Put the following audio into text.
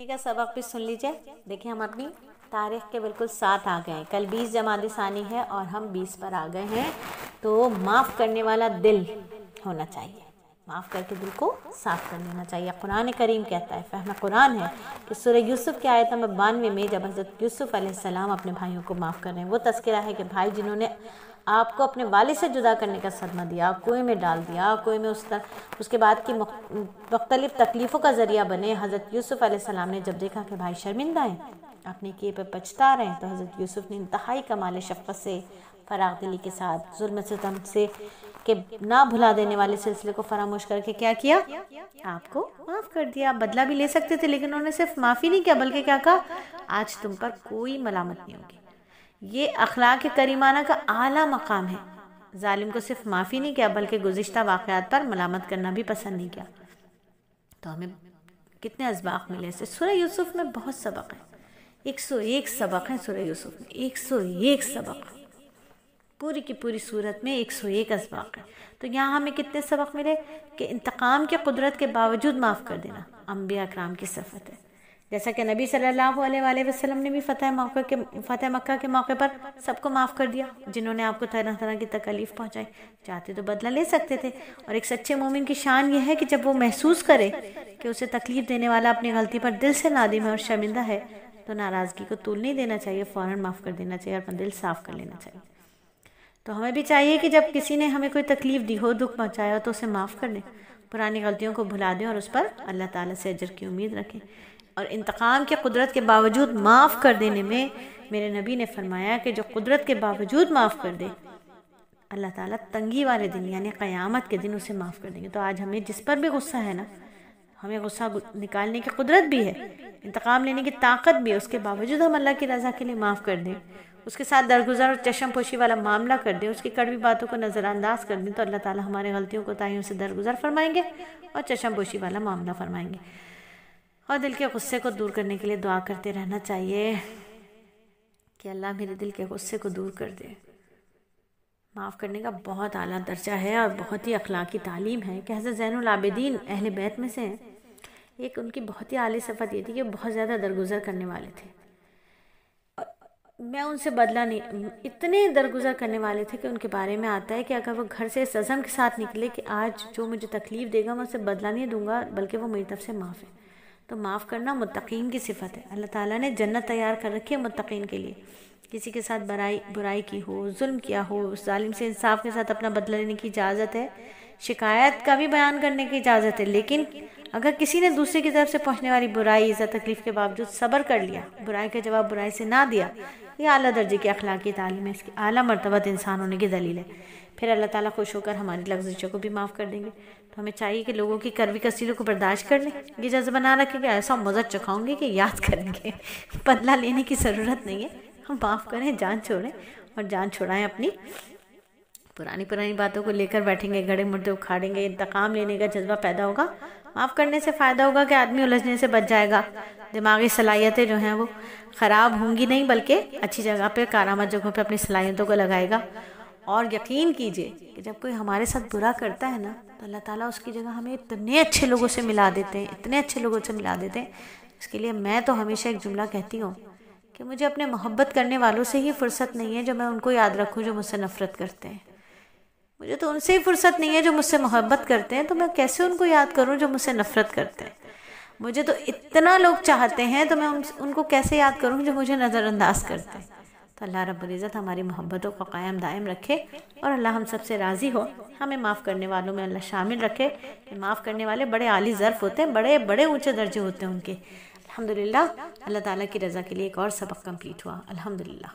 کا सबक भी सुन लीजिए। देखिए हम अपनी तारीख के बिल्कुल साथ आ गए हैं। कल 20 जमादी सानी है और हम 20 पर आ गए हैं। तो माफ़ करने वाला दिल होना चाहिए, माफ़ करके दिल को साफ़ कर लेना चाहिए। कुरान करीम कहता है, फ़हम कुरान है कि सूरह यूसुफ की आयत नंबर 92 में जब हज़रत यूसुफ अलैहिस्सलाम अपने भाइयों को माफ़ कर रहे हैं, वो तज़किरा है कि भाई जिन्होंने आपको अपने वालिद से जुदा करने का सदमा दिया, कुएं में डाल दिया, कुएं में उसके बाद की मुख्तलिफ़ तकलीफ़ों का ज़रिया बने। हज़रत यूसुफ अलैहिस्सलाम ने जब देखा कि भाई शर्मिंदा हैं, अपने किए पर पछता रहे हैं, तो हज़रत यूसुफ ने इंतहाई कमाल शफ़क़त से, फ़राग़ दिली के साथ, ज़ुल्म सितम से कि ना भुला देने वाले सिलसिले को फरामोश करके क्या किया, आपको माफ़ कर दिया। बदला भी ले सकते थे, लेकिन उन्होंने सिर्फ माफ़ी नहीं किया, बल्कि क्या कहा, आज तुम पर कोई मलामत नहीं होगी। ये अखलाक करीमाना का आला मकाम है। जालिम को सिर्फ माफ़ी नहीं किया, बल्कि गुज़िश्ता वाक़यात पर मलामत करना भी पसंद नहीं किया। तो हमें कितने असबाक मिले से। सूरह यूसुफ में बहुत सबक है, 101 सबक हैं सूरह यूसुफ में, 101 सबक, पूरी की पूरी सूरत में 101 असबाक है। तो यहाँ हमें कितने सबक मिले कि इंतकाम की कुदरत के बावजूद माफ़ कर देना अंबिया कराम की सिफत है। जैसा कि नबी सल्लल्लाहु अलैहि वसल्लम ने भी फ़तह मक्का के मौके पर सबको माफ़ कर दिया, जिन्होंने आपको तरह तरह की तकलीफ़ पहुँचाई। चाहते तो बदला ले सकते थे। और एक सच्चे मोमिन की शान यह है कि जब वो महसूस करे कि उसे तकलीफ़ देने वाला अपनी गलती पर दिल से नादिम है और शर्मिंदा है, तो नाराज़गी को तूल नहीं देना चाहिए, फ़ौरन माफ़ कर देना चाहिए और अपना दिल साफ़ कर लेना चाहिए। तो हमें भी चाहिए कि जब किसी ने हमें कोई तकलीफ़ दी हो, दुख पहुँचाया हो, तो उसे माफ़ कर दें, पुरानी गलतियों को भुला दें और उस पर अल्लाह ताला से अजर की उम्मीद रखें। और इंतकाम की कुदरत के बावजूद माफ़ कर देने में मेरे नबी ने फरमाया कि जो कुदरत के बावजूद माफ़ कर दे, अल्लाह ताला तंगी वाले दिन यानी क़यामत के दिन उसे माफ़ कर देंगे। तो आज हमें जिस पर भी गुस्सा है ना, हमें गुस्सा निकालने की कुदरत भी है, इंतकाम लेने की ताकत भी है, उसके बावजूद हम अल्लाह की रज़ा के लिए माफ़ कर दें, उसके साथ दरगुजर और चश्म पोशी वाला मामला कर दें, उसकी कड़वी बातों को नज़रअंदाज कर दें, तो अल्लाह ताला हमारे गलतियों को ताइयों से दरगुजर फरमाएंगे और चश्म पोशी वाला मामला फरमाएंगे। और दिल के गुस्से को दूर करने के लिए दुआ करते रहना चाहिए कि अल्लाह मेरे दिल के गुस्से को दूर कर दे। माफ़ करने का बहुत आला दर्जा है और बहुत ही अखलाकी तालीम है कि हज़रत ज़ैनुल आबिदीन अहले बैत में से हैं। एक उनकी बहुत ही आली सिफत ये थी कि बहुत ज़्यादा दरगुजर करने वाले थे। और मैं उनसे बदला नहीं, इतने दरगुजर करने वाले थे कि उनके बारे में आता है कि अगर वो घर से इस अज़म के साथ निकले कि आज जो मुझे तकलीफ़ देगा मैं उसे बदला नहीं दूंगा, बल्कि वो मेरी तरफ से माफ़ है। तो माफ़ करना मुत्तकीन की सिफत है। अल्लाह ताला ने जन्नत तैयार कर रखी है मुत्तकीन के लिए। किसी के साथ बुराई की हो, जुल्म किया हो, उस जालिम से इंसाफ के साथ अपना बदला लेने की इजाज़त है, शिकायत का भी बयान करने की इजाज़त है। लेकिन अगर किसी ने दूसरे की तरफ से पहुँचने वाली बुराई, इज़्ज़त, तकलीफ़ के बावजूद सब्र कर लिया, बुराई का जवाब बुराई से ना दिया, ये आला दर्जे की अखलाकी तालीम है, इसकी आला मर्तबत इंसान होने की दलील है। फिर अल्लाह ताला खुश होकर हमारी लफ्ज़ों को भी माफ़ कर देंगे। तो हमें चाहिए कि लोगों की करवी कसीलों को बर्दाश्त कर लें, ये जज्बा बना रखें कि ऐसा मज़ा चखाऊंगे कि याद करेंगे, बदला लेने की ज़रूरत नहीं है, हम माफ़ करें, जान छोड़ें और जान छुड़ाएं। अपनी पुरानी बातों को लेकर बैठेंगे, गड़े मुर्दे उखाड़ेंगे, इंतकाम लेने का जज्बा पैदा होगा। माफ़ करने से फ़ायदा होगा कि आदमी उलझने से बच जाएगा, दिमागी सलाहियतें जो हैं वो ख़राब होंगी नहीं, बल्कि अच्छी जगह पे, कारामद जगहों पे अपनी सलाहियतों को लगाएगा। और यकीन कीजिए कि जब कोई हमारे साथ बुरा करता है ना, तो अल्लाह ताला उसकी जगह हमें इतने अच्छे लोगों से मिला देते हैं, इतने अच्छे लोगों से मिला देते हैं। इसके लिए मैं तो हमेशा एक जुमला कहती हूँ कि मुझे अपने मोहब्बत करने वालों से ही फुर्सत नहीं है जो मैं उनको याद रखूँ जो मुझसे नफ़रत करते हैं। मुझे तो उनसे ही फुर्सत नहीं है जो मुझसे मोहब्बत करते हैं, तो मैं कैसे उनको याद करूँ जो मुझसे नफ़रत करते हैं। मुझे तो इतना लोग चाहते हैं, तो मैं उनको कैसे याद करूँ जो मुझे नज़रअंदाज करते हैं। तो अल्लाह रब्बुल इज़्ज़त हमारी मोहब्बतों को कायम दायम रखे और अल्लाह हम सबसे राज़ी हो, हमें माफ़ करने वालों में अल्लाह शामिल रखे। कि माफ़ करने वाले बड़े आली ज़र्फ़ होते हैं, बड़े बड़े ऊंचे दर्जे होते हैं उनके। अल्हम्दुलिल्लाह, अल्लाह ताला की रज़ा के लिए एक और सबक कंप्लीट हुआ। अल्हम्दुलिल्लाह।